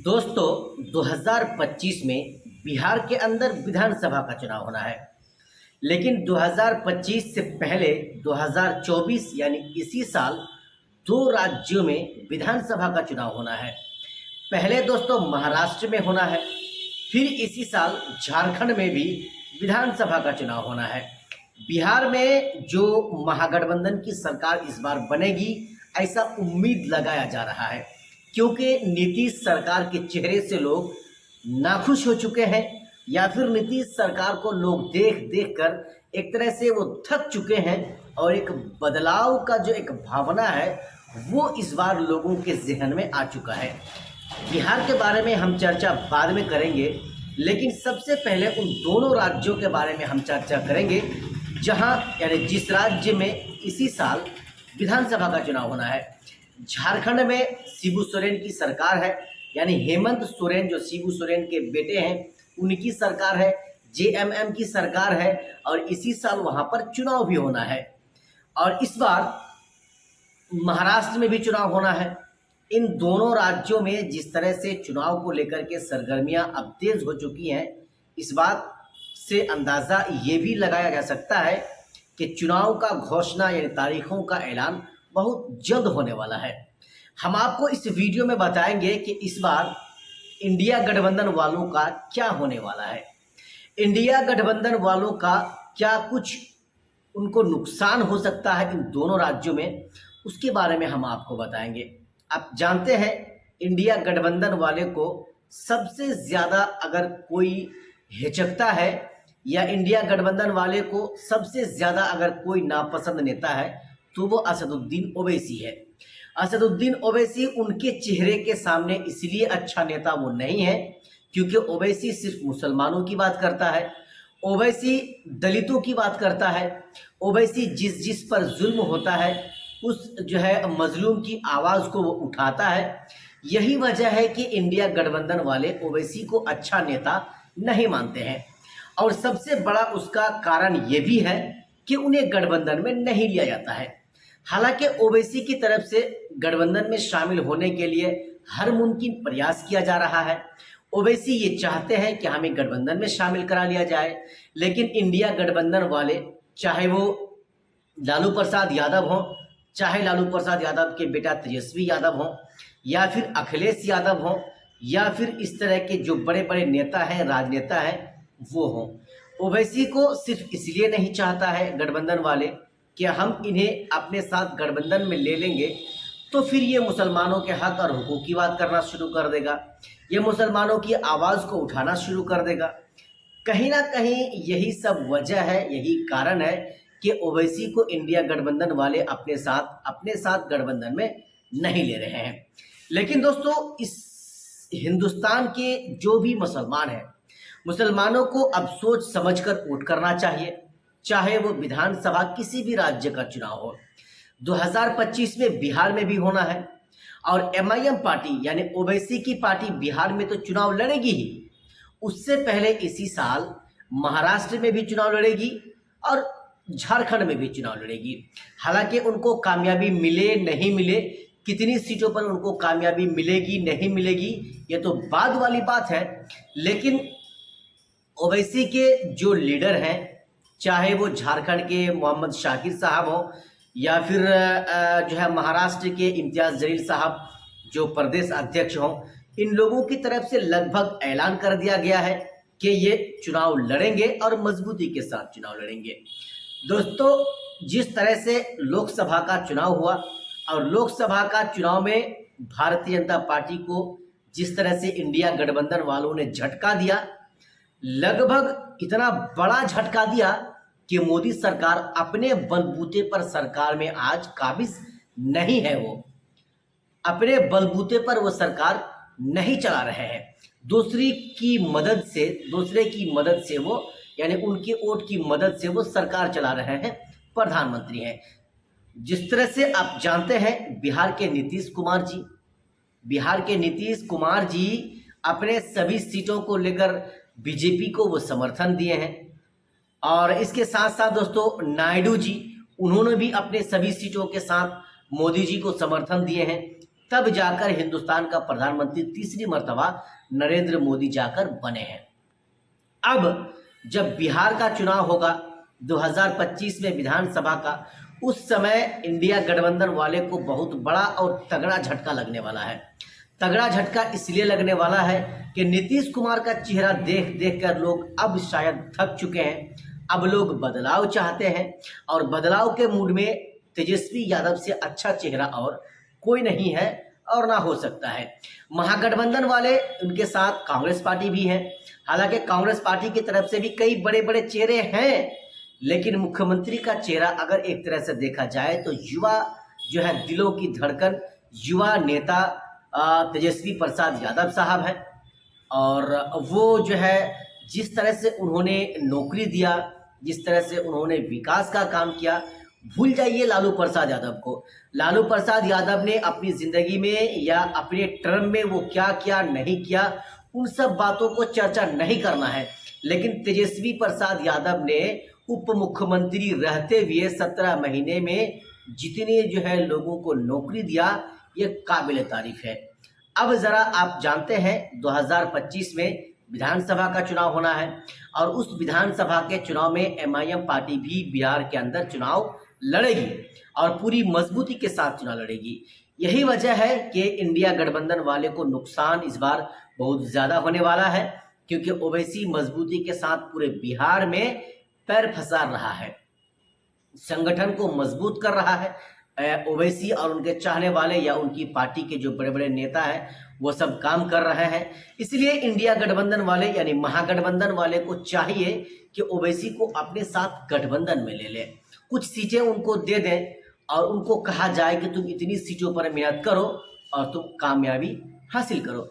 दोस्तों 2025 में बिहार के अंदर विधानसभा का चुनाव होना है। लेकिन 2025 से पहले 2024 यानी इसी साल दो राज्यों में विधानसभा का चुनाव होना है। पहले दोस्तों महाराष्ट्र में होना है, फिर इसी साल झारखंड में भी विधानसभा का चुनाव होना है। बिहार में जो महागठबंधन की सरकार इस बार बनेगी ऐसा उम्मीद लगाया जा रहा है, क्योंकि नीतीश सरकार के चेहरे से लोग नाखुश हो चुके हैं, या फिर नीतीश सरकार को लोग देख देख कर एक तरह से वो थक चुके हैं और एक बदलाव का जो एक भावना है वो इस बार लोगों के जहन में आ चुका है। बिहार के बारे में हम चर्चा बाद में करेंगे, लेकिन सबसे पहले उन दोनों राज्यों के बारे में हम चर्चा करेंगे जहां यानी जिस राज्य में इसी साल विधानसभा का चुनाव होना है। झारखंड में शिबू सोरेन की सरकार है, यानी हेमंत सोरेन जो शिबू सोरेन के बेटे हैं उनकी सरकार है, जेएमएम की सरकार है और इसी साल वहां पर चुनाव भी होना है। और इस बार महाराष्ट्र में भी चुनाव होना है। इन दोनों राज्यों में जिस तरह से चुनाव को लेकर के सरगर्मियां अब तेज हो चुकी हैं, इस बात से अंदाज़ा ये भी लगाया जा सकता है कि चुनाव का घोषणा यानी तारीखों का ऐलान बहुत जल्द होने वाला है। हम आपको इस वीडियो में बताएंगे कि इस बार इंडिया गठबंधन वालों का क्या होने वाला है। इंडिया गठबंधन वालों का क्या कुछ उनको नुकसान हो सकता है इन दोनों राज्यों में, उसके बारे में हम आपको बताएंगे। आप जानते हैं इंडिया गठबंधन वाले को सबसे ज़्यादा अगर कोई हिचकता है या इंडिया गठबंधन वाले को सबसे ज़्यादा अगर कोई नापसंद नेता है तो वो असदुद्दीन ओवैसी है। असदुद्दीन ओवैसी उनके चेहरे के सामने इसलिए अच्छा नेता वो नहीं है क्योंकि ओवैसी सिर्फ मुसलमानों की बात करता है, ओवैसी दलितों की बात करता है, ओवैसी जिस जिस पर जुल्म होता है उस जो है मजलूम की आवाज़ को वो उठाता है। यही वजह है कि इंडिया गठबंधन वाले ओवैसी को अच्छा नेता नहीं मानते हैं। और सबसे बड़ा उसका कारण ये भी है कि उन्हें गठबंधन में नहीं लिया जाता है। हालांकि ओवैसी की तरफ से गठबंधन में शामिल होने के लिए हर मुमकिन प्रयास किया जा रहा है। ओवैसी ये चाहते हैं कि हमें गठबंधन में शामिल करा लिया जाए, लेकिन इंडिया गठबंधन वाले चाहे वो लालू प्रसाद यादव हों, चाहे लालू प्रसाद यादव के बेटा तेजस्वी यादव हों, या फिर अखिलेश यादव हों, या फिर इस तरह के जो बड़े बड़े नेता हैं, राजनेता हैं, वो हों, ओवैसी को सिर्फ इसलिए नहीं चाहता है गठबंधन वाले कि हम इन्हें अपने साथ गठबंधन में ले लेंगे तो फिर ये मुसलमानों के हक और हुकूक की बात करना शुरू कर देगा, ये मुसलमानों की आवाज़ को उठाना शुरू कर देगा। कहीं ना कहीं यही सब वजह है, यही कारण है कि ओवैसी को इंडिया गठबंधन वाले अपने साथ गठबंधन में नहीं ले रहे हैं। लेकिन दोस्तों इस हिंदुस्तान के जो भी मुसलमान हैं, मुसलमानों को अब सोच समझकर वोट करना चाहिए, चाहे वो विधानसभा किसी भी राज्य का चुनाव हो। 2025 में बिहार में भी होना है और एमआईएम पार्टी यानी ओवैसी की पार्टी बिहार में तो चुनाव लड़ेगी ही, उससे पहले इसी साल महाराष्ट्र में भी चुनाव लड़ेगी और झारखंड में भी चुनाव लड़ेगी। हालांकि उनको कामयाबी मिले नहीं मिले, कितनी सीटों पर उनको कामयाबी मिलेगी नहीं मिलेगी ये तो बाद वाली बात है। लेकिन ओवैसी के जो लीडर हैं, चाहे वो झारखंड के मोहम्मद शाकिर साहब हो या फिर जो है महाराष्ट्र के इम्तियाज़ जलील साहब जो प्रदेश अध्यक्ष हों, इन लोगों की तरफ से लगभग ऐलान कर दिया गया है कि ये चुनाव लड़ेंगे और मजबूती के साथ चुनाव लड़ेंगे। दोस्तों जिस तरह से लोकसभा का चुनाव हुआ और लोकसभा का चुनाव में भारतीय जनता पार्टी को जिस तरह से इंडिया गठबंधन वालों ने झटका दिया, लगभग इतना बड़ा झटका दिया कि मोदी सरकार अपने बलबूते पर सरकार में आज काबिज नहीं है। वो अपने बलबूते पर वो सरकार नहीं चला रहे हैं, दूसरे की मदद से वो यानी उनके वोट की मदद से वो सरकार चला रहे हैं, प्रधानमंत्री हैं। जिस तरह से आप जानते हैं बिहार के नीतीश कुमार जी अपने सभी सीटों को लेकर बीजेपी को वो समर्थन दिए हैं और इसके साथ साथ दोस्तों नायडू जी उन्होंने भी अपने सभी सीटों के साथ मोदी जी को समर्थन दिए हैं। तब जाकर हिंदुस्तान का प्रधानमंत्री तीसरी मर्तबा नरेंद्र मोदी जाकर बने हैं। अब जब बिहार का चुनाव होगा 2025 में विधानसभा का, उस समय इंडिया गठबंधन वाले को बहुत बड़ा और तगड़ा झटका लगने वाला है। तगड़ा झटका इसलिए लगने वाला है कि नीतीश कुमार का चेहरा देख देख कर लोग अब शायद थक चुके हैं। अब लोग बदलाव चाहते हैं और बदलाव के मूड में तेजस्वी यादव से अच्छा चेहरा और कोई नहीं है और ना हो सकता है। महागठबंधन वाले, उनके साथ कांग्रेस पार्टी भी है। हालांकि कांग्रेस पार्टी की तरफ से भी कई बड़े बड़े चेहरे हैं, लेकिन मुख्यमंत्री का चेहरा अगर एक तरह से देखा जाए तो युवा जो है, दिलों की धड़कन, युवा नेता तेजस्वी प्रसाद यादव साहब हैं। और वो जो है, जिस तरह से उन्होंने नौकरी दिया, जिस तरह से उन्होंने विकास का काम किया, भूल जाइए लालू प्रसाद यादव को। लालू प्रसाद यादव ने अपनी ज़िंदगी में या अपने टर्म में वो क्या किया नहीं किया, उन सब बातों को चर्चा नहीं करना है। लेकिन तेजस्वी प्रसाद यादव ने उप मुख्यमंत्री रहते हुए 17 महीने में जितने जो है लोगों को नौकरी दिया, ये काबिल तारीफ है। अब ज़रा आप जानते हैं 2025 में विधानसभा का चुनाव होना है और उस विधानसभा के चुनाव में एमआईएम पार्टी भी बिहार के अंदर चुनाव लड़ेगी और पूरी मजबूती के साथ चुनाव लड़ेगी। यही वजह है कि इंडिया गठबंधन वाले को नुकसान इस बार बहुत ज़्यादा होने वाला है, क्योंकि ओवैसी मजबूती के साथ पूरे बिहार में पैर फंसा रहा है, संगठन को मजबूत कर रहा है। ओवैसी और उनके चाहने वाले या उनकी पार्टी के जो बड़े बड़े नेता हैं वो सब काम कर रहे हैं। इसलिए इंडिया गठबंधन वाले यानी महागठबंधन वाले को चाहिए कि ओवैसी को अपने साथ गठबंधन में ले लें, कुछ सीटें उनको दे दें और उनको कहा जाए कि तुम इतनी सीटों पर मेहनत करो और तुम कामयाबी हासिल करो।